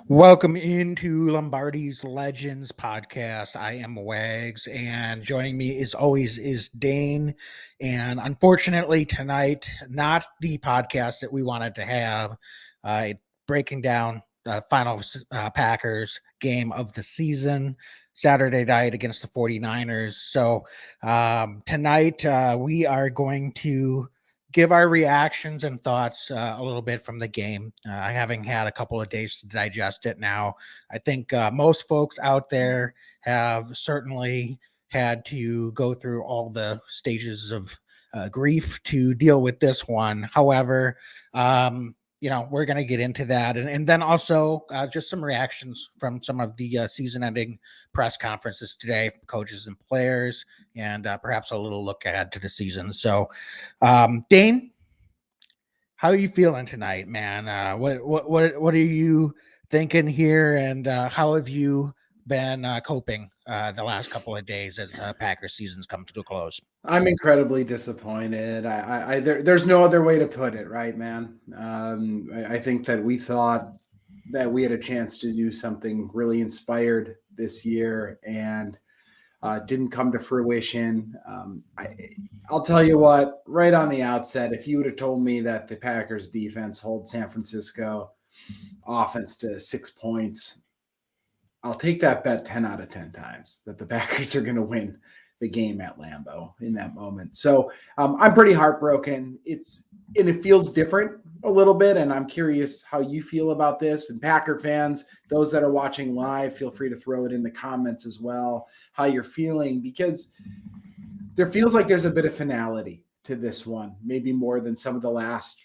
Welcome into Lombardi's Legends podcast. I am Wags, and joining me as always is Dane. And unfortunately, tonight, not the podcast that we wanted to have, uh, breaking down the final Packers game of the season, Saturday night against the 49ers. So tonight, we are going to give our reactions and thoughts a little bit from the game. Having had a couple of days to digest it now, I think most folks out there have certainly had to go through all the stages of grief to deal with this one. However, we're going to get into that. And then also just some reactions from some of the season ending press conferences today, from coaches and players, and perhaps a little look ahead to the season. So, Dane, how are you feeling tonight, man? What are you thinking here, and how have you been coping the last couple of days as Packers seasons come to a close? I'm incredibly disappointed. There's no other way to put it, right, man? I think that we thought that we had a chance to do something really inspired this year, and didn't come to fruition. I'll tell you what, right on the outset, if you would have told me that the Packers defense holds San Francisco offense to 6 points, I'll take that bet 10 out of 10 times that the Packers are going to win the game at Lambeau in that moment. So I'm pretty heartbroken. It feels different a little bit, and I'm curious how you feel about this. And Packer fans, those that are watching live, feel free to throw it in the comments as well, how you're feeling, because there feels like there's a bit of finality to this one, maybe more than some of the last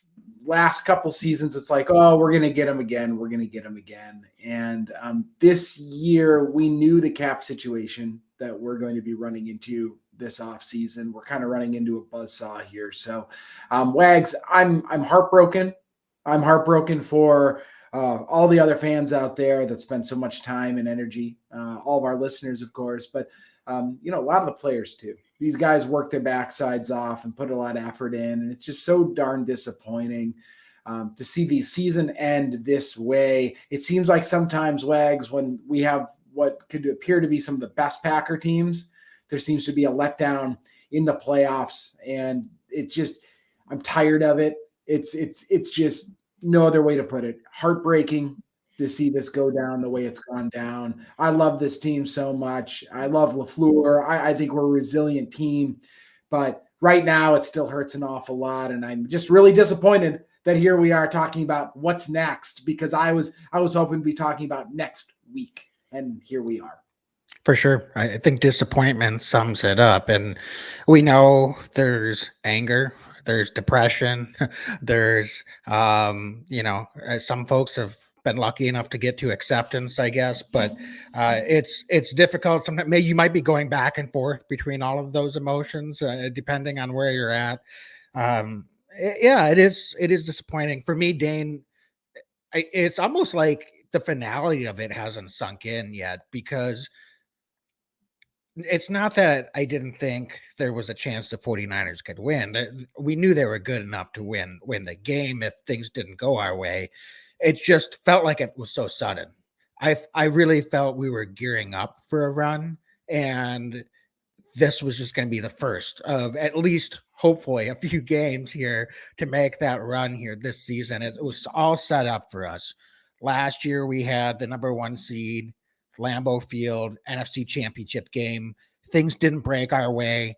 couple seasons. It's like, oh, we're going to get them again. We're going to get them again. And this year we knew the cap situation that we're going to be running into this off season. We're kind of running into a buzzsaw here. So Wags, I'm heartbroken. I'm heartbroken for all the other fans out there that spend so much time and energy, all of our listeners, of course, but a lot of the players too. These guys work their backsides off and put a lot of effort in, and it's just so darn disappointing to see the season end this way. It seems like sometimes, Wags, when we have what could appear to be some of the best Packer teams, there seems to be a letdown in the playoffs, and I'm tired of it. It's just no other way to put it. Heartbreaking to see this go down the way it's gone down. I love this team so much. I love LaFleur. I think we're a resilient team, but right now it still hurts an awful lot. And I'm just really disappointed that here we are talking about what's next, because I was hoping to be talking about next week, and here we are. For sure. I think disappointment sums it up. And we know there's anger, there's depression, there's, some folks have been lucky enough to get to acceptance, I guess, but it's difficult. Sometimes maybe you might be going back and forth between all of those emotions, depending on where you're at. Yeah, it is disappointing for me, Dane. It's almost like the finality of it hasn't sunk in yet, because it's not that I didn't think there was a chance the 49ers could win. We knew they were good enough to win the game if things didn't go our way. It just felt like it was so sudden. I really felt we were gearing up for a run, and this was just going to be the first of at least hopefully a few games here to make that run here this season. It was all set up for us. Last year we had the number one seed, Lambeau Field, NFC Championship game. Things didn't break our way.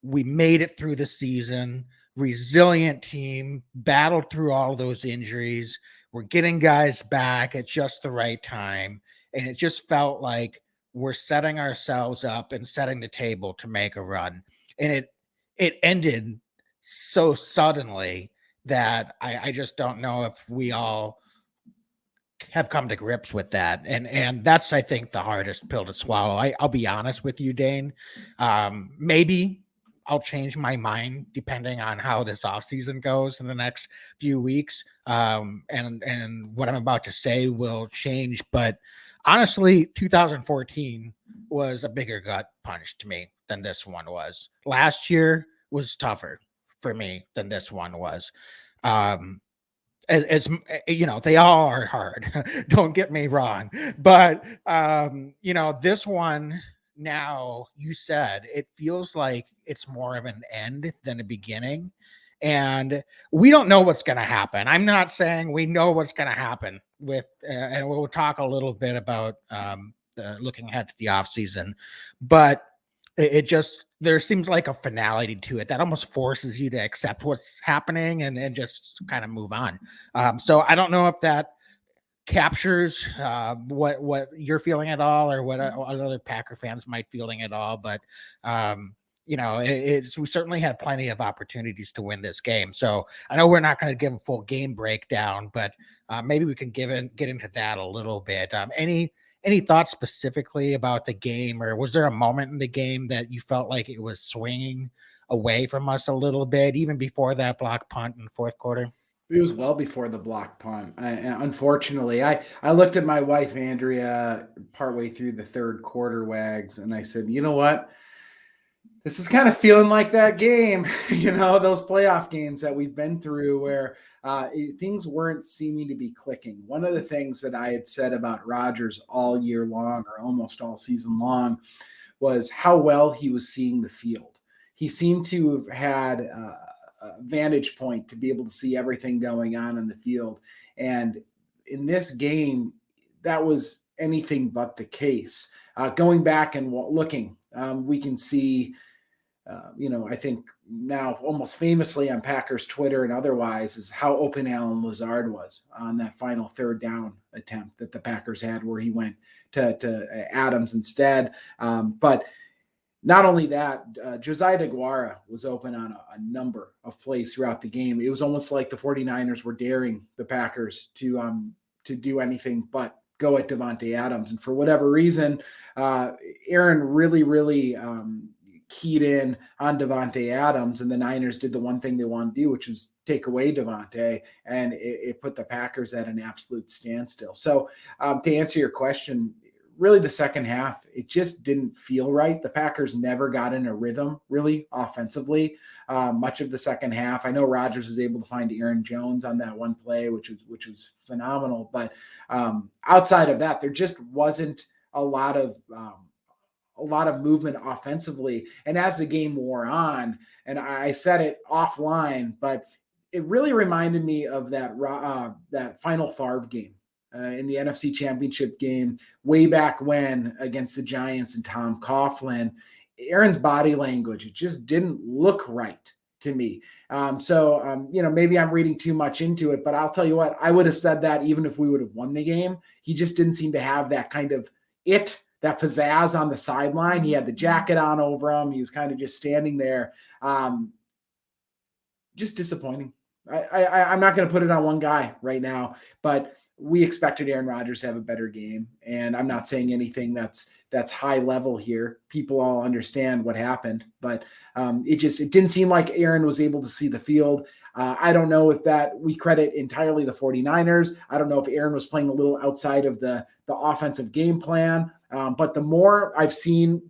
We made it through the season. Resilient team, battled through all those injuries. We're getting guys back at just the right time. And it just felt like we're setting ourselves up and setting the table to make a run. And it ended so suddenly that I just don't know if we all have come to grips with that, and that's, I think, the hardest pill to swallow. I'll be honest with you, Dane. Maybe I'll change my mind depending on how this offseason goes in the next few weeks, and what I'm about to say will change. But honestly, 2014 was a bigger gut punch to me than this one was. Last year was tougher for me than this one was. Um, they all are hard. Don't get me wrong, but this one now you said it feels like it's more of an end than a beginning, and we don't know what's going to happen. I'm not saying we know what's going to happen with, and we'll talk a little bit about looking ahead to the off season, but it just there seems like a finality to it that almost forces you to accept what's happening and just kind of move on. So I don't know if that captures what you're feeling at all, or what other Packer fans might feeling at all. But it's we certainly had plenty of opportunities to win this game. So I know we're not going to give a full game breakdown, but maybe we can get into that a little bit. Any thoughts specifically about the game, or was there a moment in the game that you felt like it was swinging away from us a little bit, even before that block punt in the fourth quarter? It was well before the block punt. Unfortunately, I looked at my wife Andrea partway through the third quarter, Wags, and I said, you know what? This is kind of feeling like that game, those playoff games that we've been through where things weren't seeming to be clicking. One of the things that I had said about Rodgers all year long, or almost all season long, was how well he was seeing the field. He seemed to have had a vantage point to be able to see everything going on in the field. And in this game, that was anything but the case. Going back and looking, we can see I think now almost famously on Packers Twitter and otherwise is how open Alan Lazard was on that final third down attempt that the Packers had where he went to Adams instead. But not only that, Josiah DeGuara was open on a number of plays throughout the game. It was almost like the 49ers were daring the Packers to do anything but go at Davante Adams. And for whatever reason, Aaron really keyed in on Davante Adams, and the Niners did the one thing they want to do, which was take away Davante, and it put the Packers at an absolute standstill. So to answer your question, really the second half, it just didn't feel right. The Packers never got in a rhythm really offensively much of the second half. I know Rodgers was able to find Aaron Jones on that one play, which was phenomenal. But outside of that, there just wasn't a lot of movement offensively. And as the game wore on, and I said it offline, but it really reminded me of that final Favre game in the NFC Championship game way back when against the Giants and Tom Coughlin. Aaron's body language, it just didn't look right to me. Maybe I'm reading too much into it, but I'll tell you what, I would have said that even if we would have won the game. He just didn't seem to have that kind of that pizzazz on the sideline. He had the jacket on over him. He was kind of just standing there. Just disappointing. I'm not going to put it on one guy right now, but we expected Aaron Rodgers to have a better game. And I'm not saying anything that's high level here. People all understand what happened, but it didn't seem like Aaron was able to see the field. I don't know if that we credit entirely the 49ers. I don't know if Aaron was playing a little outside of the offensive game plan. But the more I've seen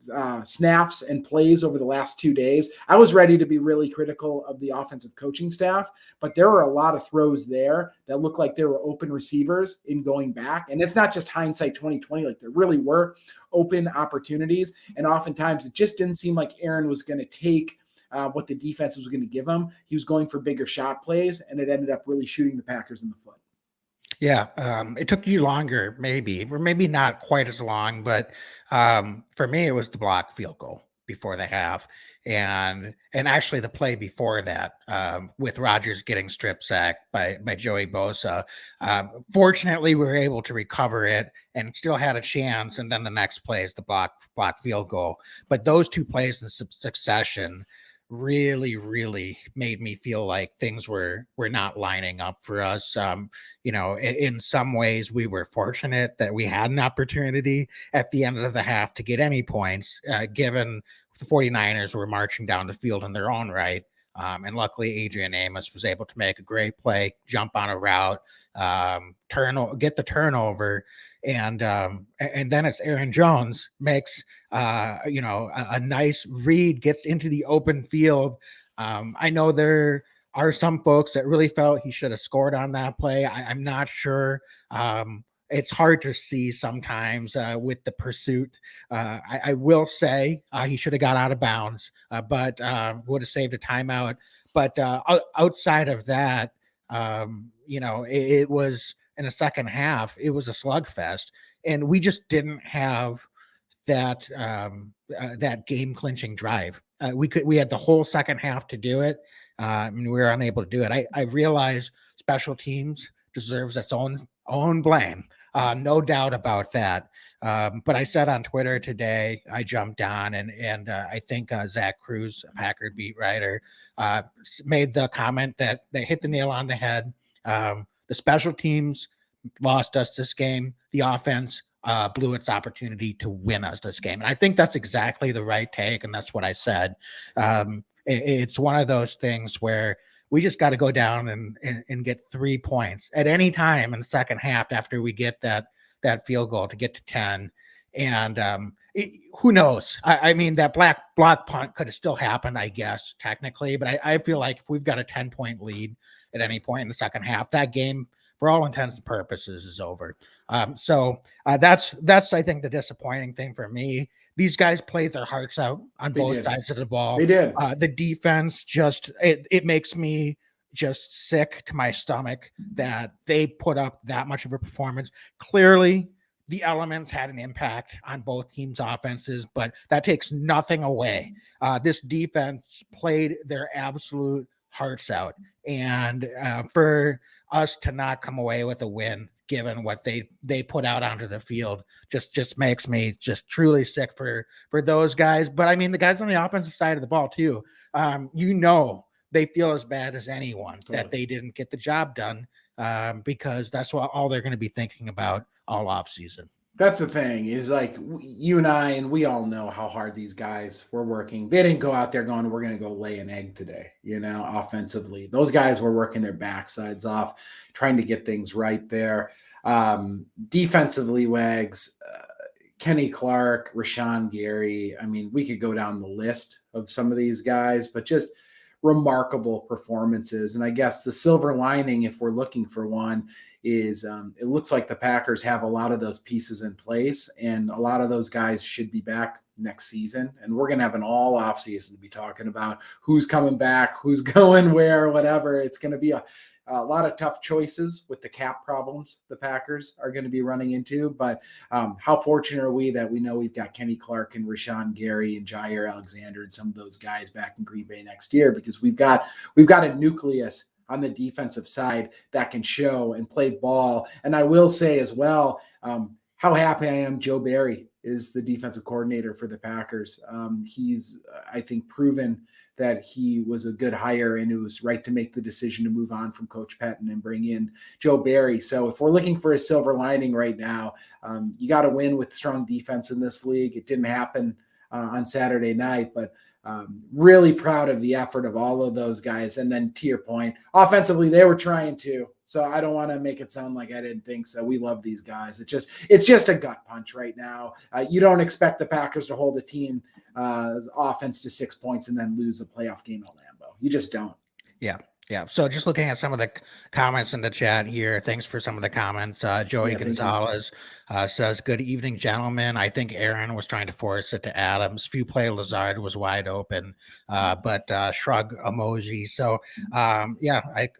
snaps and plays over the last 2 days, I was ready to be really critical of the offensive coaching staff, but there were a lot of throws there that looked like there were open receivers in going back. And it's not just hindsight 2020, like there really were open opportunities. And oftentimes it just didn't seem like Aaron was going to take what the defense was going to give him. He was going for bigger shot plays, and it ended up really shooting the Packers in the foot. Yeah, it took you longer, maybe, or maybe not quite as long, but for me, it was the block field goal before the half, and actually the play before that, with Rodgers getting strip sacked by Joey Bosa. Fortunately, we were able to recover it and still had a chance. And then the next play is the block field goal. But those two plays in succession really made me feel like things were not lining up for us. In some ways we were fortunate that we had an opportunity at the end of the half to get any points, given the 49ers were marching down the field in their own right. And luckily Adrian Amos was able to make a great play, jump on a route, get the turnover, and then it's Aaron Jones makes a nice read, gets into the open field. I know they're are some folks that really felt he should have scored on that play. I'm not sure. It's hard to see sometimes with the pursuit. I will say he should have got out of bounds, but would have saved a timeout. But outside of that, it was in the second half, it was a slugfest, and we just didn't have that game clinching drive. We had the whole second half to do it. And we were unable to do it. I realize special teams deserves its own blame. No doubt about that. But I said on Twitter today, I jumped on and I think Zach Cruz, a Packer beat writer, made the comment that they hit the nail on the head. The special teams lost us this game. The offense blew its opportunity to win us this game. And I think that's exactly the right take. And that's what I said. It's one of those things where we just got to go down and get 3 points at any time in the second half after we get that field goal to get to 10. And who knows? I mean, that block punt could have still happened, I guess, technically. But I feel like if we've got a 10-point lead at any point in the second half, that game, for all intents and purposes, is over. So that's I think the disappointing thing for me. These guys played their hearts out on both sides of the ball. They did. The defense it makes me just sick to my stomach that they put up that much of a performance. Clearly, the elements had an impact on both teams' offenses, but that takes nothing away. This defense played their absolute hearts out, and for us to not come away with a win given what they put out onto the field just makes me just truly sick for those guys. But I mean, the guys on the offensive side of the ball too, they feel as bad as anyone that they didn't get the job done, because that's what all they're going to be thinking about all off season. That's the thing is, like, you and I, and we all know how hard these guys were working. They didn't go out there going, we're going to go lay an egg today, offensively. Those guys were working their backsides off, trying to get things right there. Defensively, Wags, Kenny Clark, Rashawn Gary. I mean, we could go down the list of some of these guys, but just remarkable performances. And I guess the silver lining, if we're looking for one, is it looks like the Packers have a lot of those pieces in place, and a lot of those guys should be back next season. And we're going to have an all off season to be talking about who's coming back, who's going where, whatever. It's going to be a lot of tough choices with the cap problems the Packers are going to be running into. But how fortunate are we that we know we've got Kenny Clark and Rashawn Gary and Jair Alexander and some of those guys back in Green Bay next year, because we've got a nucleus on the defensive side that can show and play ball. And I will say as well, how happy I am Joe Barry is the defensive coordinator for the Packers. He's, I think, proven that he was a good hire, and it was right to make the decision to move on from Coach Pettine and bring in Joe Barry. So if we're looking for a silver lining right now, you got to win with strong defense in this league. It didn't happen on Saturday night, but really proud of the effort of all of those guys. And then to your point, offensively, they were trying to. So I don't want to make it sound like I didn't think so. We love these guys. It's just a gut punch right now. You don't expect the Packers to hold a team offense to 6 points and then lose a playoff game at Lambeau. You just don't. Yeah. Yeah. So just looking at some of the comments in the chat here, thanks for some of the comments. Joey Gonzalez says, good evening, gentlemen. I think Aaron was trying to force it to Adams. Few play Lazard was wide open, but shrug emoji. So I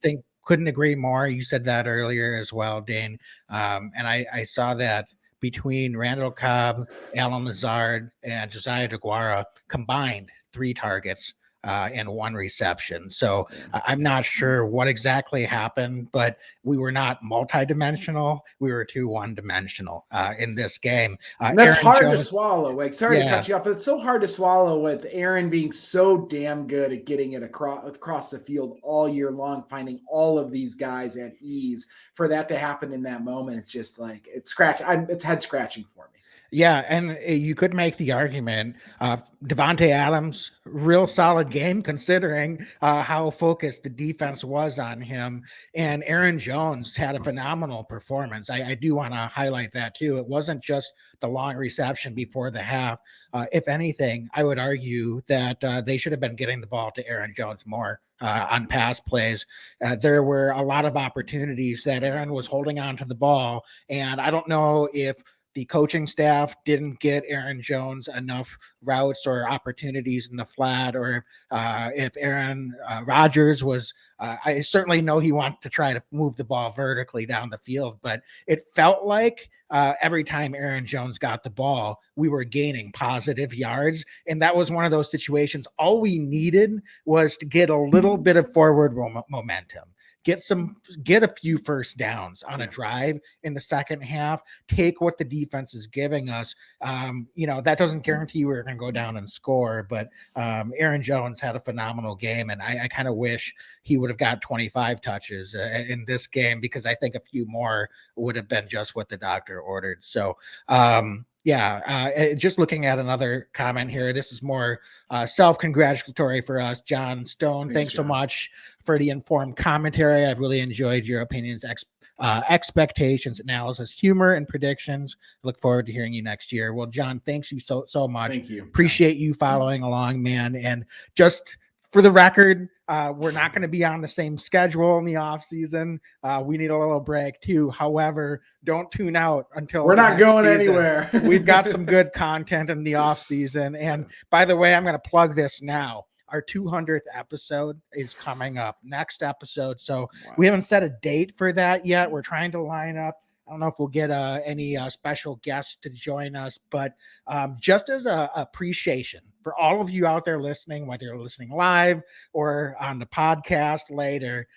think couldn't agree more. You said that earlier as well, Dane. And I saw that between Randall Cobb, Alan Lazard, and Josiah DeGuara combined 3 targets and 1 reception. So I'm not sure what exactly happened, but we were not multidimensional. We were too one-dimensional in this game. And that's hard to swallow. Like, sorry to cut you off, but it's so hard to swallow with Aaron being so damn good at getting it across the field all year long, finding all of these guys at ease. For that to happen in that moment, it's just like it's head scratching for me. Yeah, and you could make the argument, Devontae Adams, real solid game considering how focused the defense was on him, and Aaron Jones had a phenomenal performance. I do want to highlight that too. It wasn't just the long reception before the half. If anything, I would argue that they should have been getting the ball to Aaron Jones more. On pass plays, there were a lot of opportunities that Aaron was holding on to the ball, and I don't know if the coaching staff didn't get Aaron Jones enough routes or opportunities in the flat, or if Aaron Rodgers was, I certainly know he wants to try to move the ball vertically down the field, but it felt like every time Aaron Jones got the ball, we were gaining positive yards. And that was one of those situations. All we needed was to get a little bit of forward momentum, get a few first downs on a drive in the second half, take what the defense is giving us. That doesn't guarantee we're going to go down and score, but Aaron Jones had a phenomenal game, and I kind of wish he would have got 25 touches in this game, because I think a few more would have been just what the doctor ordered. So just looking at another comment here, this is more self-congratulatory for us. John Stone, thanks so much for the informed commentary. I've really enjoyed your opinions, expectations, analysis, humor, and predictions. Look forward to hearing you next year. Well, John, thanks you so much. Thank you. Appreciate you following along, man. And just for the record, we're not going to be on the same schedule in the off season. We need a little break too. However, don't tune out until we're not going season. Anywhere. We've got some good content in the off season. And by the way, I'm going to plug this now. Our 200th episode is coming up next episode. So we haven't set a date for that yet. We're trying to line up. I don't know if we'll get any special guests to join us, but just as a appreciation for all of you out there listening, whether you're listening live or on the podcast later,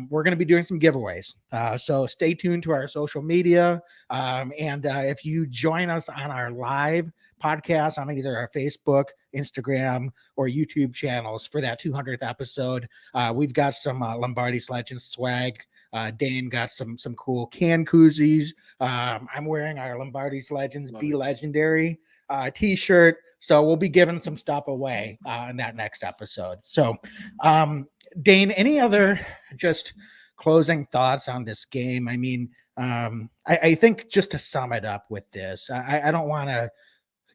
we're going to be doing some giveaways. So stay tuned to our social media. And if you join us on our live podcast on either our Facebook, Instagram, or YouTube channels for that 200th episode, we've got some Lombardi's Legends swag. Dane got some cool can koozies. I'm wearing our Lombardi's Legends Be Legendary t-shirt. So we'll be giving some stuff away in that next episode. So Dane, any other just closing thoughts on this game? I mean, I think just to sum it up with this, I don't want to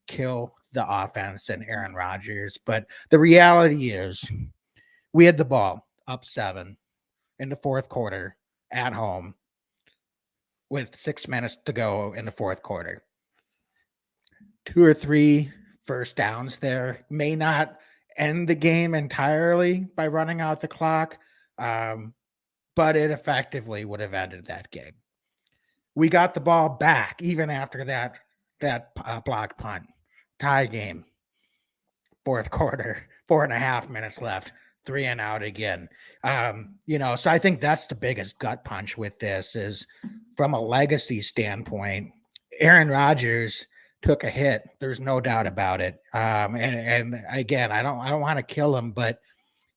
kill the offense and Aaron Rodgers, but the reality is we had the ball up 7 in the fourth quarter at home with 6 minutes to go in the fourth quarter. 2 or 3 first downs there may not end the game entirely by running out the clock, but it effectively would have ended that game. We got the ball back even after that blocked punt. Tie game. Fourth quarter, 4.5 minutes left. 3 and out again. So I think that's the biggest gut punch with this is from a legacy standpoint. Aaron Rodgers took a hit. There's no doubt about it. And again, I don't want to kill him, but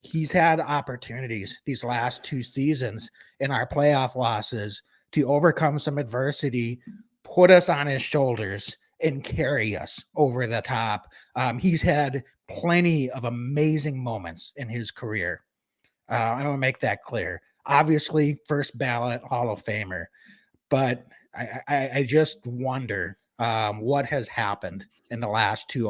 he's had opportunities these last 2 seasons in our playoff losses to overcome some adversity, put us on his shoulders, and carry us over the top. He's had plenty of amazing moments in his career. I want to make that clear. Obviously, first ballot Hall of Famer, but I just wonder what has happened in the last 2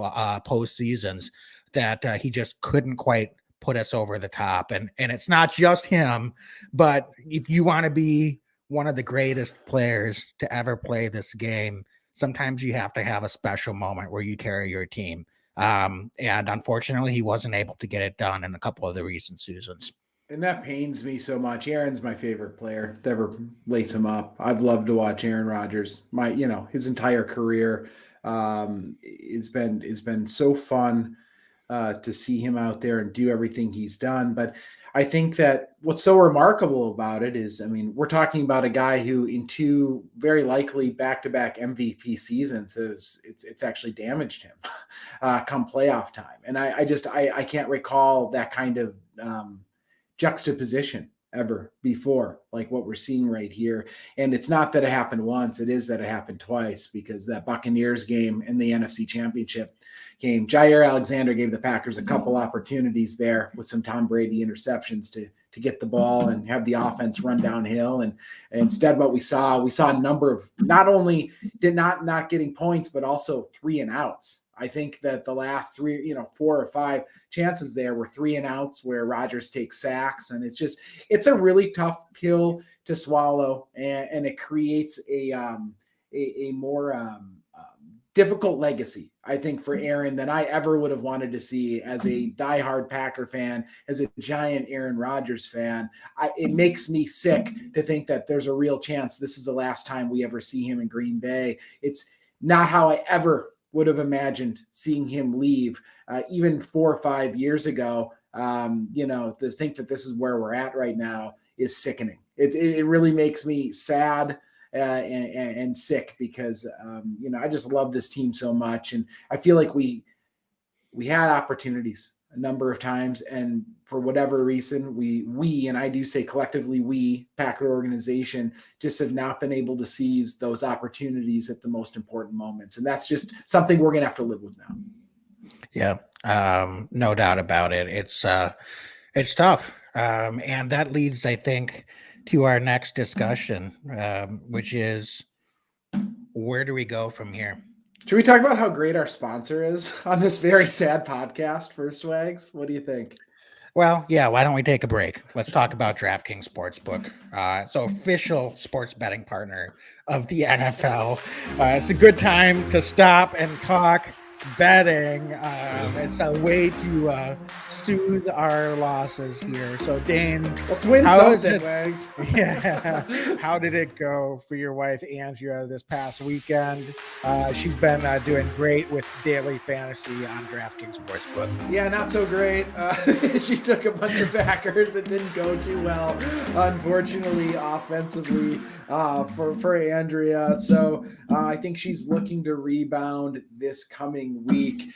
postseasons that he just couldn't quite put us over the top. And it's not just him, but if you want to be one of the greatest players to ever play this game, sometimes you have to have a special moment where you carry your team. And unfortunately, he wasn't able to get it done in a couple of the recent seasons. And that pains me so much. Aaron's my favorite player to ever lace him up. I've loved to watch Aaron Rodgers. His entire career. It's been so fun to see him out there and do everything he's done. But I think that what's so remarkable about it is, we're talking about a guy who in 2 very likely back-to-back MVP seasons it's actually damaged him come playoff time. And I can't recall that kind of juxtaposition ever before, like what we're seeing right here. And it's not that it happened once, it is that it happened twice, because that Buccaneers game in the NFC Championship game, Jair Alexander gave the Packers a couple opportunities there with some Tom Brady interceptions to get the ball and have the offense run downhill. And instead what we saw a number of not only did not getting points, but also 3 and outs. I think that the last 3, 4 or 5 chances there were 3 and outs where Rodgers takes sacks. And it's a really tough pill to swallow. And it creates a more difficult legacy, I think, for Aaron than I ever would have wanted to see as a diehard Packer fan, as a giant Aaron Rodgers fan. It makes me sick to think that there's a real chance this is the last time we ever see him in Green Bay. It's not how I ever would have imagined seeing him leave, even 4 or 5 years ago. To think that this is where we're at right now is sickening. It really makes me sad and sick, because I just love this team so much, and I feel like we had opportunities a number of times, and for whatever reason, we and I do say collectively, we Packer organization just have not been able to seize those opportunities at the most important moments, and that's just something we're gonna have to live with now. Yeah, no doubt about it. It's tough, and that leads, I think, to our next discussion, which is, where do we go from here? Should we talk about how great our sponsor is on this very sad podcast, First Wags? What do you think? Well, yeah, why don't we take a break? Let's talk about DraftKings Sportsbook. It's an official sports betting partner of the NFL. It's a good time to stop and talk betting. It's a way to soothe our losses here. So, Dane, let's win something, Wags. Yeah. How did it go for your wife, Andrea, this past weekend? She's been doing great with daily fantasy on DraftKings Sportsbook. Yeah, not so great. She took a bunch of Packers. It didn't go too well, unfortunately, offensively for Andrea. So I think she's looking to rebound this coming week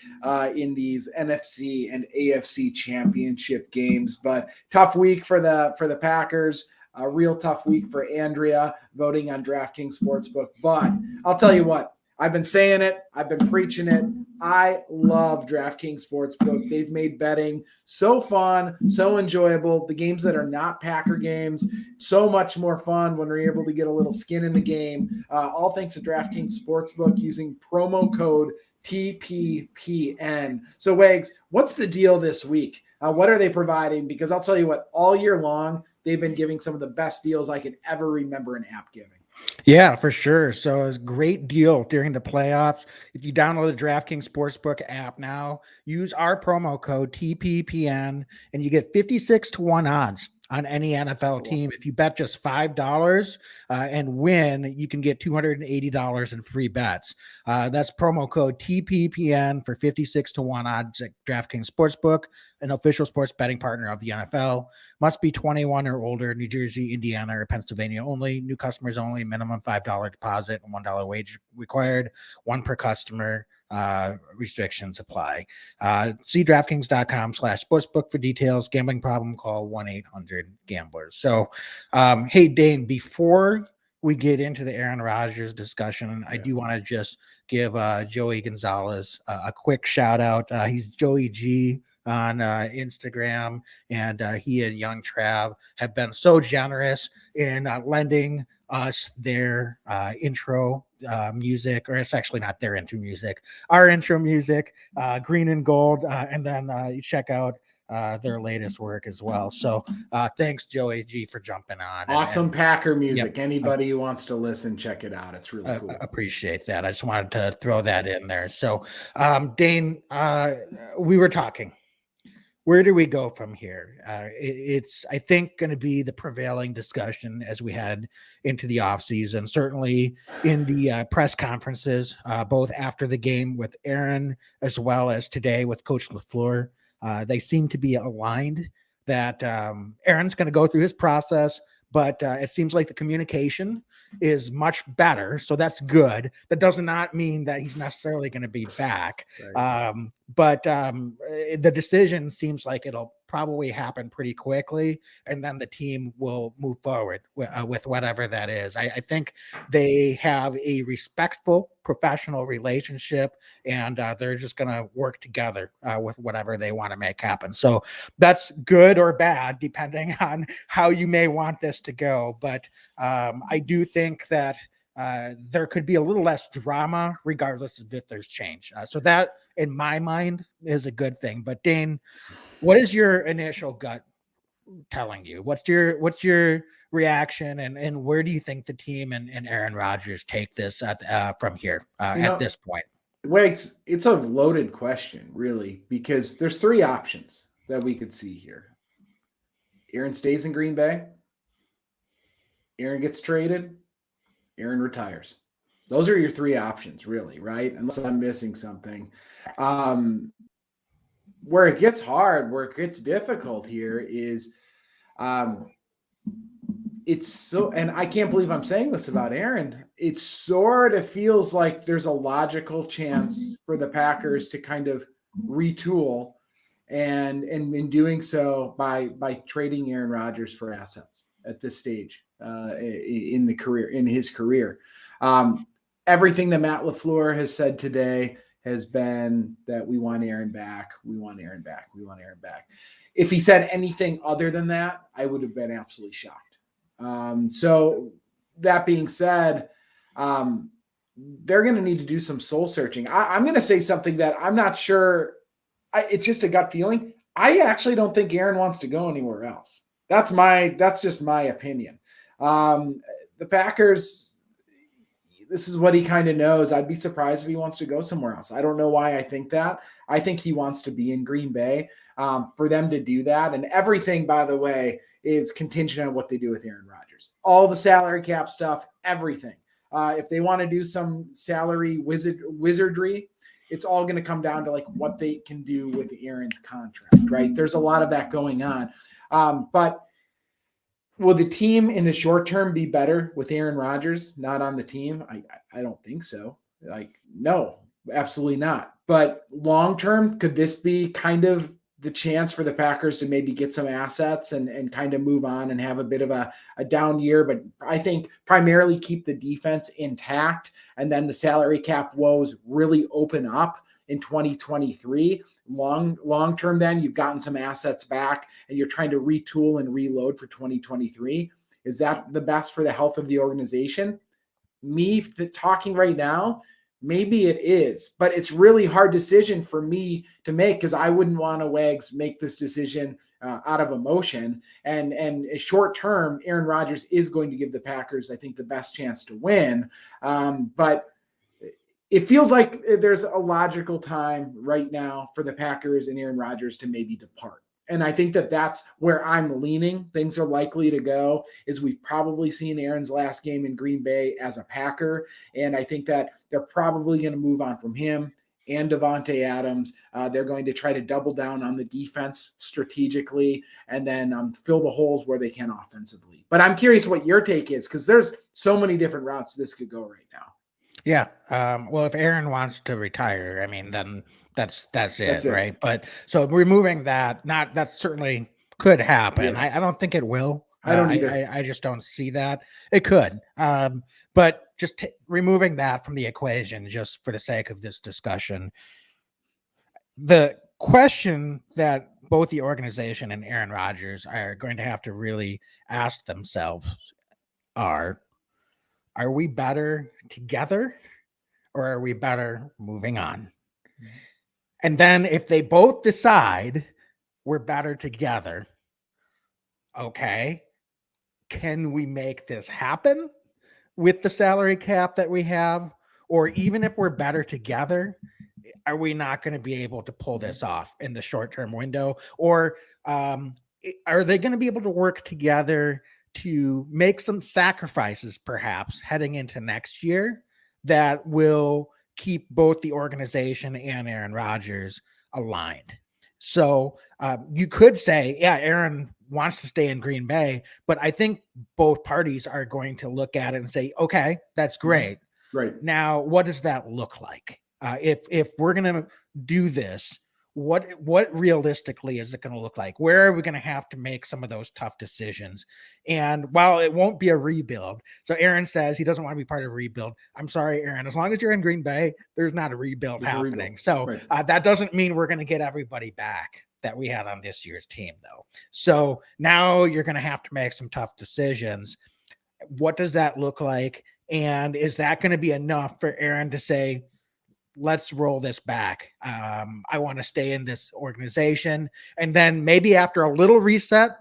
in these NFC and AFC championship games. But tough week for the Packers. A real tough week for Andrea voting on DraftKings Sportsbook. But I'll tell you what, I've been saying it. I've been preaching it. I love DraftKings Sportsbook. They've made betting so fun, so enjoyable. The games that are not Packer games, so much more fun when we're able to get a little skin in the game. All thanks to DraftKings Sportsbook using promo code TPPN. So, Wags, what's the deal this week? What are they providing? Because I'll tell you what, all year long, they've been giving some of the best deals I can ever remember an app giving. Yeah, for sure. So it's a great deal during the playoffs. If you download the DraftKings Sportsbook app now, use our promo code TPPN, and you get 56-1 odds on any NFL team. If you bet just $5 and win, you can get $280 in free bets. That's promo code TPPN for 56-1 odds at DraftKings Sportsbook, an official sports betting partner of the NFL. Must be 21 or older, New Jersey, Indiana, or Pennsylvania only. New customers only. Minimum $5 deposit and $1 wage required. One per customer. Restrictions apply. See DraftKings.com/sportsbook for details. Gambling problem, call 1-800-GAMBLERS. So, hey, Dane, before we get into the Aaron Rodgers discussion, I do want to just give Joey Gonzalez a quick shout out. He's Joey G on Instagram, and he and Young Trav have been so generous in lending us their intro music, or it's actually not their intro music, our intro music, Green and Gold, and then you check out their latest work as well. So thanks, Joey G, for jumping on. Awesome Packer music. Yep. Anybody who wants to listen, check it out. It's really cool. Appreciate that. I just wanted to throw that in there. So Dane, we were talking. Where do we go from here? It's, I think, going to be the prevailing discussion as we head into the offseason, certainly in the press conferences, both after the game with Aaron as well as today with Coach LaFleur. They seem to be aligned that Aaron's going to go through his process, but it seems like the communication is much better. So that's good. That does not mean that he's necessarily going to be back. Right. But the decision seems like it'll probably happen pretty quickly, and then the team will move forward with whatever that is. I think they have a respectful, professional relationship, and they're just going to work together with whatever they want to make happen. So that's good or bad, depending on how you may want this to go. But I do think that there could be a little less drama regardless of if there's change. So that, in my mind, is a good thing. But Dane, what is your initial gut telling you? What's your reaction, and where do you think the team and Aaron Rodgers take this from here at this point? Wags, it's a loaded question, really, because there's three options that we could see here. Aaron stays in Green Bay. Aaron gets traded. Aaron retires. Those are your three options, really, right? Unless I'm missing something. Where it gets hard, where it gets difficult here is it's so, and I can't believe I'm saying this about Aaron. It sort of feels like there's a logical chance for the Packers to kind of retool and in doing so by trading Aaron Rodgers for assets at this stage in his career. Everything that Matt LaFleur has said today has been that we want Aaron back. We want Aaron back. We want Aaron back. If he said anything other than that, I would have been absolutely shocked. So that being said, they're going to need to do some soul searching. I'm going to say something that I'm not sure. It's just a gut feeling. I actually don't think Aaron wants to go anywhere else. That's just my opinion. The Packers, this is what he kind of knows. I'd be surprised if he wants to go somewhere else. I don't know why I think that. I think he wants to be in Green Bay for them to do that. And everything, by the way, is contingent on what they do with Aaron Rodgers. All the salary cap stuff, everything. If they want to do some salary wizardry, it's all going to come down to like what they can do with Aaron's contract, right? There's a lot of that going on. But will the team in the short term be better with Aaron Rodgers not on the team? I don't think so. Like, no, absolutely not. But long term, could this be kind of the chance for the Packers to maybe get some assets and kind of move on and have a bit of a down year? But I think primarily keep the defense intact, and then the salary cap woes really open up in 2023. Long term, then you've gotten some assets back and you're trying to retool and reload for 2023. Is that the best for the health of the organization? Me talking right now, maybe it is, but it's really hard decision for me to make because I wouldn't want to make this decision out of emotion. And short term, Aaron Rodgers is going to give the Packers, I think, the best chance to win. But it feels like there's a logical time right now for the Packers and Aaron Rodgers to maybe depart. And I think that that's where I'm leaning. Things are likely to go is we've probably seen Aaron's last game in Green Bay as a Packer. And I think that they're probably going to move on from him and Davante Adams. They're going to try to double down on the defense strategically and then fill the holes where they can offensively. But I'm curious what your take is because there's so many different routes this could go right now. Yeah. Well, if Aaron wants to retire, I mean, then that's it, right? But so removing that, that certainly could happen. Yeah. I don't think it will. I don't either. I just don't see that. It could. But just removing that from the equation, just for the sake of this discussion, the question that both the organization and Aaron Rodgers are going to have to really ask themselves are we better together or are we better moving on? Mm-hmm. And then if they both decide we're better together, okay, can we make this happen with the salary cap that we have? Or even if we're better together, are we not going to be able to pull this off in the short-term window? Or are they going to be able to work together to make some sacrifices, perhaps heading into next year, that will keep both the organization and Aaron Rodgers aligned? So you could say, yeah, Aaron wants to stay in Green Bay, but I think both parties are going to look at it and say, okay, that's great. Right. Now, what does that look like? If we're going to do this, what realistically is it going to look like? Where are we going to have to make some of those tough decisions? And while it won't be a rebuild, so Aaron says he doesn't want to be part of a rebuild. I'm sorry, Aaron. As long as you're in Green Bay, there's not a rebuild There's a happening. rebuild. So Right. that doesn't mean we're going to get everybody back that we had on this year's team, though. So now you're going to have to make some tough decisions. What does that look like? And is that going to be enough for Aaron to say, let's roll this back? I want to stay in this organization. And then maybe after a little reset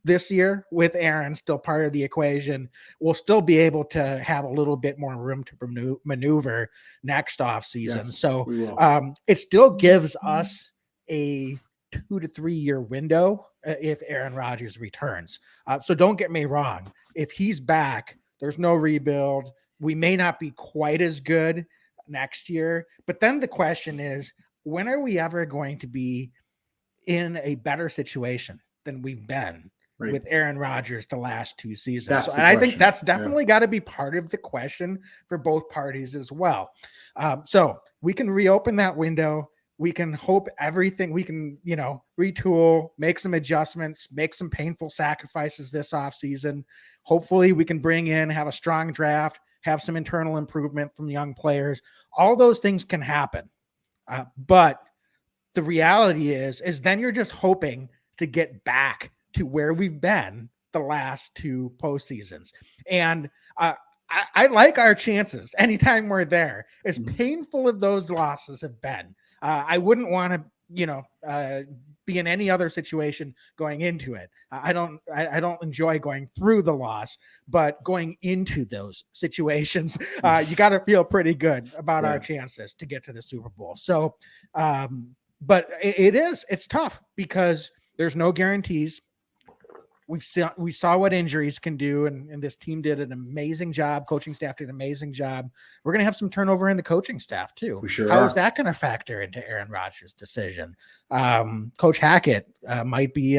this year with Aaron still part of the equation, we'll still be able to have a little bit more room to maneuver next off season. Yes, So we will. it still gives us a 2 to 3 year window if Aaron Rodgers returns. So don't get me wrong. If he's back, there's no rebuild. We may not be quite as good next year. But then the question is, when are we ever going to be in a better situation than we've been Right. with Aaron Rodgers the last 2 seasons? That's the And I think question. that's definitely got to be part of the question for both parties as well. So we can reopen that window. We can hope everything, we can, retool, make some adjustments, make some painful sacrifices this offseason. Hopefully we can bring in, have a strong draft, have some internal improvement from young players. All those things can happen. But the reality is then you're just hoping to get back to where we've been the last 2 postseasons. And I like our chances anytime we're there, as painful as those losses have been. I wouldn't want to, be in any other situation going into it. I don't enjoy going through the loss, but going into those situations, you got to feel pretty good about our chances to get to the Super Bowl. So, but it's tough because there's no guarantees. We saw what injuries can do, and this team did an amazing job. Coaching staff did an amazing job. We're going to have some turnover in the coaching staff too. How is that going to factor into Aaron Rodgers' decision? Coach Hackett might be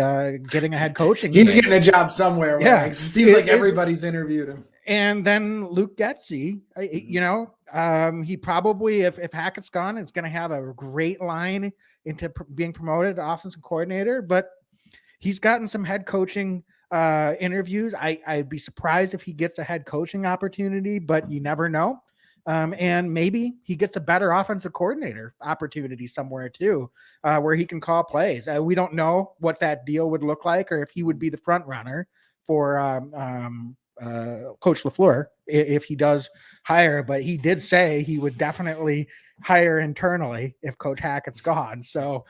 getting a head coaching. He's getting a job somewhere. Yeah, it seems like everybody's interviewed him. And then Luke Getsy, he probably, if Hackett's gone, it's going to have a great line into being promoted to offensive coordinator, but he's gotten some head coaching interviews. I'd be surprised if he gets a head coaching opportunity, but you never know. And maybe he gets a better offensive coordinator opportunity somewhere too, where he can call plays. We don't know what that deal would look like, or if he would be the front runner for Coach LaFleur if he does hire, but he did say he would definitely hire internally if Coach Hackett's gone. So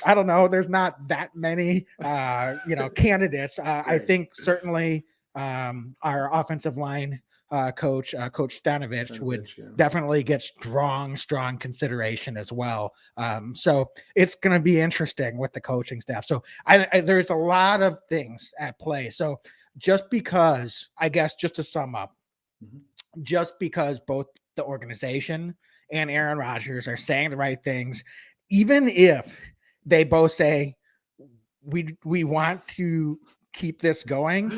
I don't know. There's not that many, candidates. I think certainly our offensive line coach, Coach Stanovich, would definitely get strong consideration as well. So it's going to be interesting with the coaching staff. So there's a lot of things at play. So just because, I guess, just to sum up, just because both the organization and Aaron Rodgers are saying the right things, even if they both say we want to keep this going,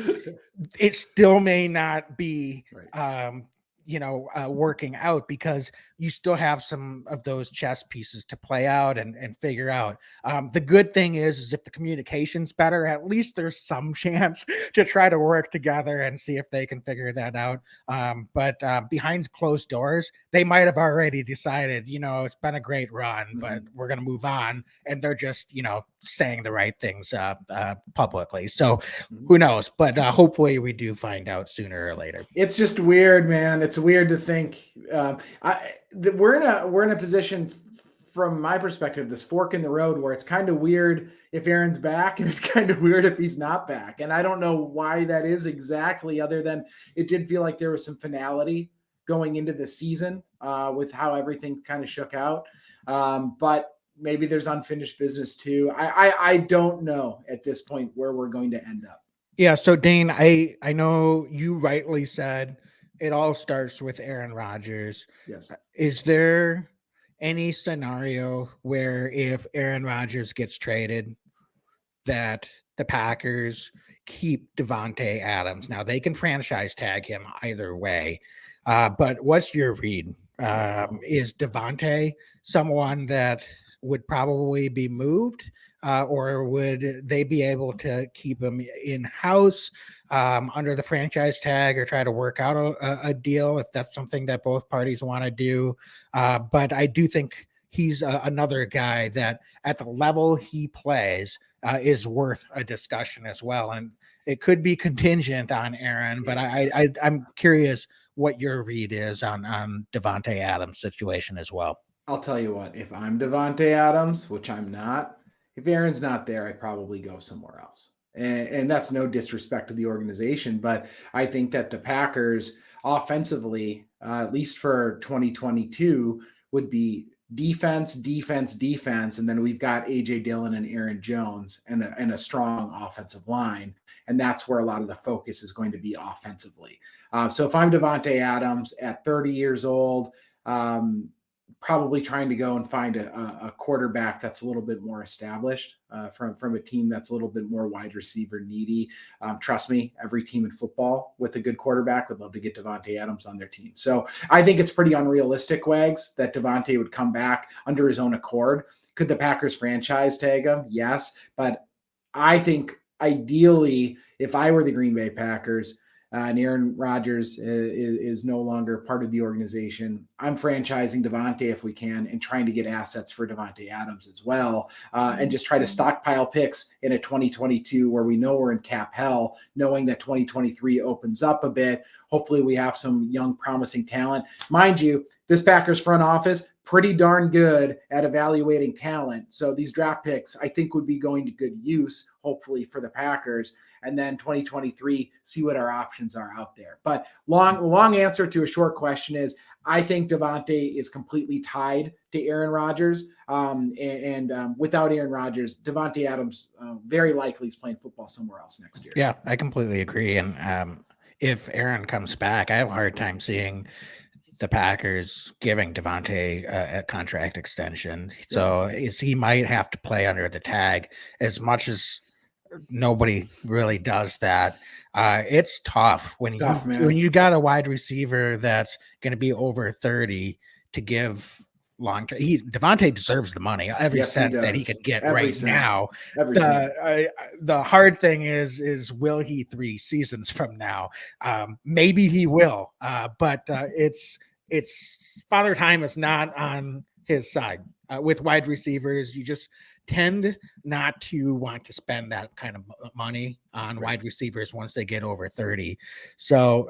it still may not be working out, because you still have some of those chess pieces to play out and figure out. The good thing is if the communication's better, at least there's some chance to try to work together and see if they can figure that out. But behind closed doors, they might have already decided, it's been a great run, but we're going to move on. And they're just, saying the right things publicly. So who knows? But hopefully we do find out sooner or later. It's just weird, man. It's weird to think we're in a position, from my perspective, this fork in the road where it's kind of weird if Aaron's back and it's kind of weird if he's not back. And I don't know why that is exactly, other than it did feel like there was some finality going into the season with how everything kind of shook out. But maybe there's unfinished business too. I don't know at this point where we're going to end up. Yeah. So Dane, I know you rightly said it all starts with Aaron Rodgers. Yes. Is there any scenario where if Aaron Rodgers gets traded, that the Packers keep Davante Adams? Now they can franchise tag him either way, but what's your read? Is Davante someone that would probably be moved, or would they be able to keep him in house under the franchise tag, or try to work out a deal if that's something that both parties want to do? But I do think he's another guy that at the level he plays is worth a discussion as well. And it could be contingent on Aaron, but I'm curious what your read is on Davante Adams' situation as well. I'll tell you what, if I'm Davante Adams, which I'm not, if Aaron's not there, I probably go somewhere else. And that's no disrespect to the organization, but I think that the Packers offensively, at least for 2022, would be defense, defense, defense. And then we've got AJ Dillon and Aaron Jones and a strong offensive line. And that's where a lot of the focus is going to be offensively. So if I'm Davante Adams at 30 years old, probably trying to go and find a quarterback that's a little bit more established from a team that's a little bit more wide receiver needy. Trust me, every team in football with a good quarterback would love to get Davante Adams on their team. So I think it's pretty unrealistic, Wags, that Davante would come back under his own accord. Could the Packers franchise tag him? Yes. But I think ideally, if I were the Green Bay Packers, and Aaron Rodgers is no longer part of the organization, I'm franchising Davante if we can and trying to get assets for Davante Adams as well, and just try to stockpile picks in a 2022 where we know we're in cap hell, knowing that 2023 opens up a bit. Hopefully we have some young promising talent. Mind you, this Packers front office, pretty darn good at evaluating talent. So these draft picks, I think, would be going to good use, hopefully, for the Packers. And then 2023, see what our options are out there. But long answer to a short question is, I think Davante is completely tied to Aaron Rodgers. Without Aaron Rodgers, Davante Adams very likely is playing football somewhere else next year. Yeah, I completely agree. And if Aaron comes back, I have a hard time seeing the Packers giving Davante a contract extension. So he might have to play under the tag, as much as nobody really does that. It's tough when you got a wide receiver that's going to be over 30 to give long term. Davante deserves the money, every cent that he can get now. The hard thing is will he 3 seasons from now? Maybe he will, but it's Father Time is not on his side. With wide receivers, you just tend not to want to spend that kind of money on wide receivers once they get over 30. So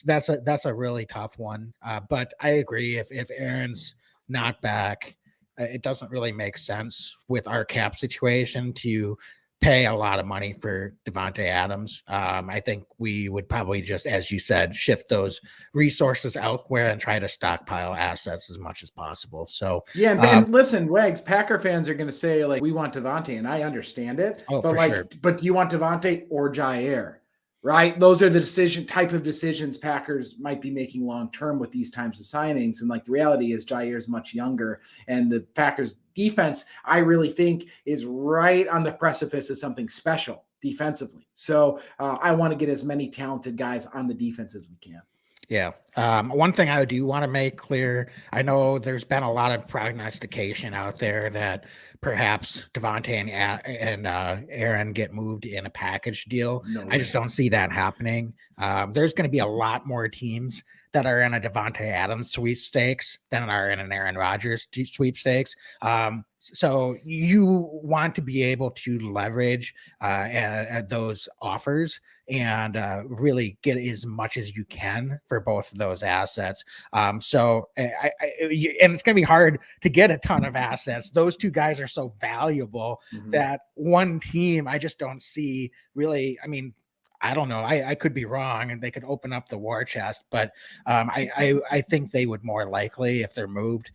that's a really tough one. But I agree, if Aaron's not back, it doesn't really make sense with our cap situation to pay a lot of money for Davante Adams. I think we would probably just, as you said, shift those resources elsewhere and try to stockpile assets as much as possible. So yeah, and listen, Wags, Packer fans are going to say, like, we want Davante, and I understand it. But do you want Davante or Jair? Right? Those are the type of decisions Packers might be making long-term with these types of signings. And like, the reality is Jair is much younger, and the Packers defense, I really think, is right on the precipice of something special defensively. So I want to get as many talented guys on the defense as we can. Yeah. One thing I do want to make clear, I know there's been a lot of prognostication out there that perhaps Davante and Aaron get moved in a package deal. I just don't see that happening. There's going to be a lot more teams that are in a Davante Adams sweepstakes than are in an Aaron Rodgers sweepstakes. So you want to be able to leverage those offers and really get as much as you can for both of those assets. And it's going to be hard to get a ton of assets. Those two guys are so valuable that one team, I just don't see really. I mean, I don't know. I could be wrong, and they could open up the war chest, but I think they would more likely, if they're moved,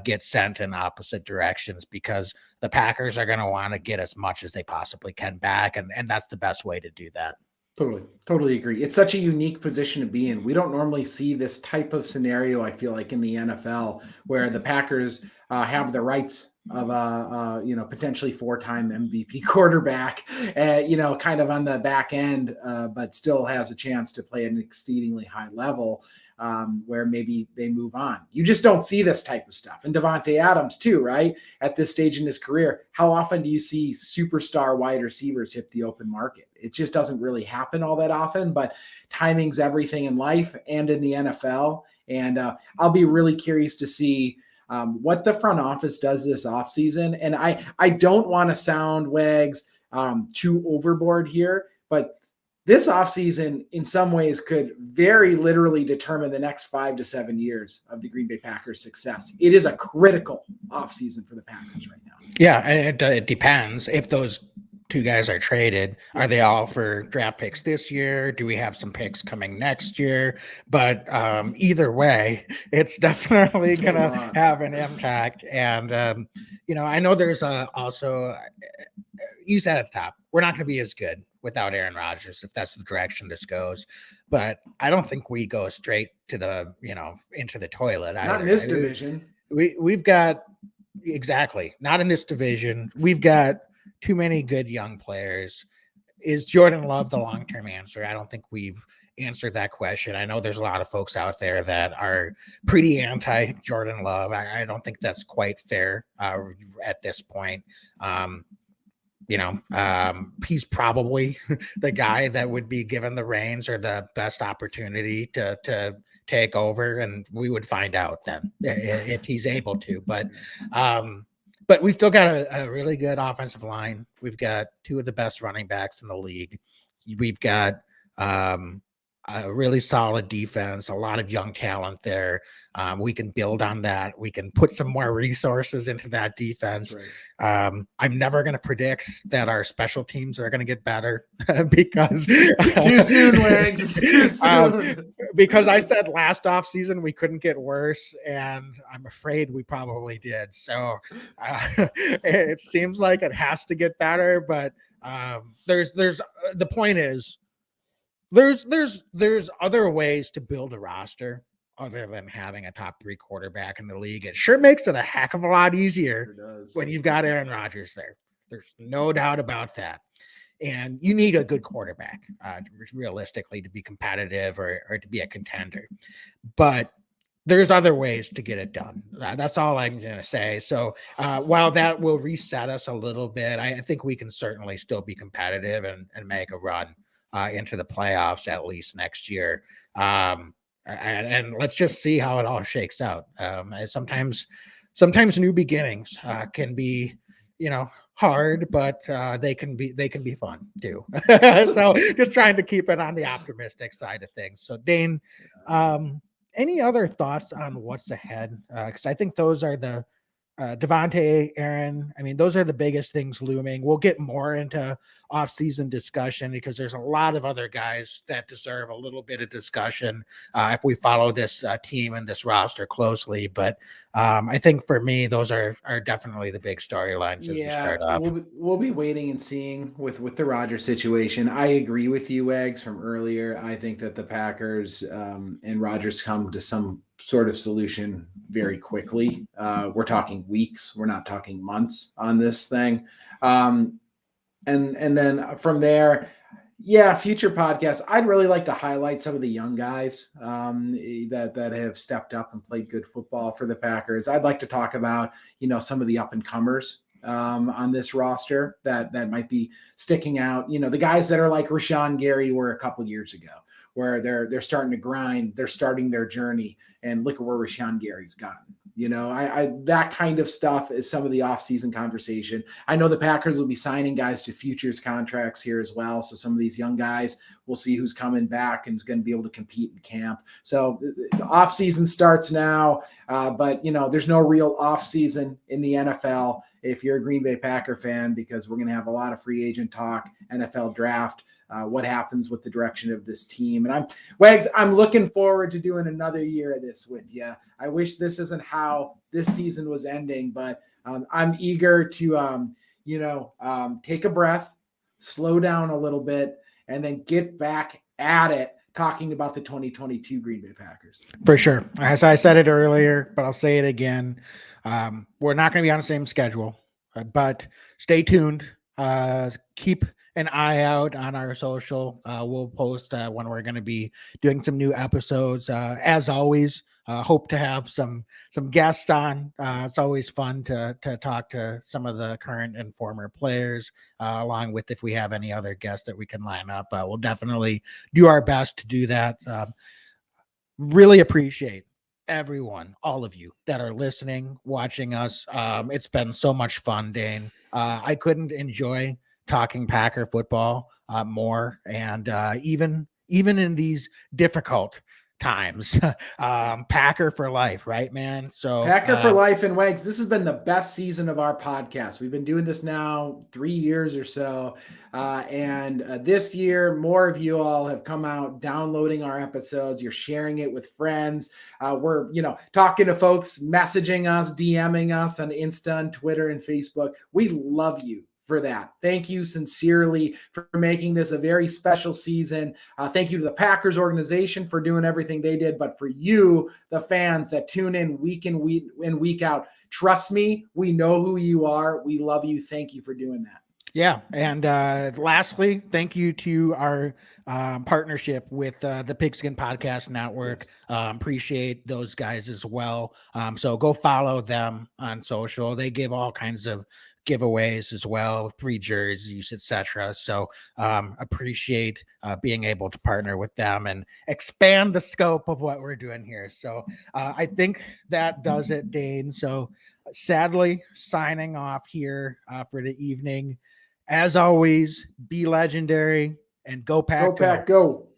get sent in opposite directions, because the Packers are going to want to get as much as they possibly can back, and that's the best way to do that. Totally agree. It's such a unique position to be in. We don't normally see this type of scenario, I feel like, in the NFL, where the Packers have the rights of a potentially 4-time MVP quarterback, kind of on the back end, but still has a chance to play at an exceedingly high level. where maybe they move on. You just don't see this type of stuff. And Davante Adams too, right? At this stage in his career, how often do you see superstar wide receivers hit the open market? It just doesn't really happen all that often, but timing's everything in life and in the NFL. And I'll be really curious to see what the front office does this offseason. And I don't want to sound Wags too overboard here, but this offseason in some ways could very literally determine the next 5 to 7 years of the Green Bay Packers' success. It is a critical offseason for the Packers right now. Yeah, it depends. If those two guys are traded, are they all for draft picks this year? Do we have some picks coming next year? But either way, it's definitely going to have an impact. And, I know there's also, you said at the top, we're not going to be as good without Aaron Rodgers, if that's the direction this goes. But I don't think we go straight to the, into the toilet. Not in this division. We've got, exactly, not in this division. We've got too many good young players. Is Jordan Love the long-term answer? I don't think we've answered that question. I know there's a lot of folks out there that are pretty anti-Jordan Love. I don't think that's quite fair at this point. He's probably the guy that would be given the reins or the best opportunity to take over, and we would find out then if he's able to. But we've still got a really good offensive line. We've got two of the best running backs in the league. We've got a really solid defense, a lot of young talent there. We can build on that. We can put some more resources into that defense. Right. I'm never going to predict that our special teams are going to get better because too soon, Wags. Too soon. Because I said last offseason we couldn't get worse, and I'm afraid we probably did. So it seems like it has to get better. But there's the point is, there's other ways to build a roster other than having a top 3 quarterback in the league. It sure makes it a heck of a lot easier when you've got Aaron Rodgers there. There's no doubt about that. And you need a good quarterback, realistically, to be competitive or to be a contender. But there's other ways to get it done. That's all I'm going to say. So while that will reset us a little bit, I think we can certainly still be competitive and make a run into the playoffs at least next year. And let's just see how it all shakes out. Sometimes new beginnings can be, hard, but they can be fun too. So just trying to keep it on the optimistic side of things. So Dane, any other thoughts on what's ahead? Because I think those are the Davante, Aaron. I mean, those are the biggest things looming. We'll get more into off-season discussion because there's a lot of other guys that deserve a little bit of discussion if we follow this team and this roster closely. But I think for me, those are definitely the big storylines as we start off. We'll be waiting and seeing with the Rodgers situation. I agree with you, Wags, from earlier. I think that the Packers and Rodgers come to some sort of solution very quickly. We're talking weeks. We're not talking months on this thing. And then from there, future podcasts. I'd really like to highlight some of the young guys that have stepped up and played good football for the Packers. I'd like to talk about, some of the up and comers on this roster that might be sticking out. The guys that are like Rashawn Gary were a couple years ago, where they're starting to grind, they're starting their journey, and look at where Rashawn Gary's gotten. That kind of stuff is some of the offseason conversation. I know the Packers will be signing guys to futures contracts here as well. So some of these young guys, we'll see who's coming back and is going to be able to compete in camp. So the offseason starts now, but there's no real offseason in the NFL if you're a Green Bay Packer fan, because we're going to have a lot of free agent talk, NFL draft, what happens with the direction of this team. And I'm looking forward to doing another year of this with you. I wish this isn't how this season was ending, but I'm eager to, take a breath, slow down a little bit, and then get back at it talking about the 2022 Green Bay Packers. For sure. As I said it earlier, but I'll say it again. We're not going to be on the same schedule, but stay tuned. Keep an eye out on our social. We'll post when we're going to be doing some new episodes. As always, hope to have some guests on. It's always fun to talk to some of the current and former players, along with if we have any other guests that we can line up. We'll definitely do our best to do that. Really appreciate everyone, all of you that are listening, watching us. It's been so much fun, Dane. I couldn't enjoy talking Packer football more, and even in these difficult times, Packer for life, right, man? So Packer for life and Wags. This has been the best season of our podcast. We've been doing this now 3 years or so. And this year, more of you all have come out downloading our episodes. You're sharing it with friends. We're, talking to folks, messaging us, DMing us on Insta and Twitter and Facebook. We love you for that. Thank you sincerely for making this a very special season. Thank you to the Packers organization for doing everything they did. But for you, the fans that tune in week in, week out, trust me, we know who you are. We love you. Thank you for doing that. Yeah. And lastly, thank you to our partnership with the Pigskin Podcast Network. Yes. Appreciate those guys as well. So go follow them on social. They give all kinds of giveaways as well, free jerseys, etc. So appreciate being able to partner with them and expand the scope of what we're doing here. So I think that does it, Dane. So sadly, signing off here for the evening. As always, be legendary and go Pack. Go Pack, go.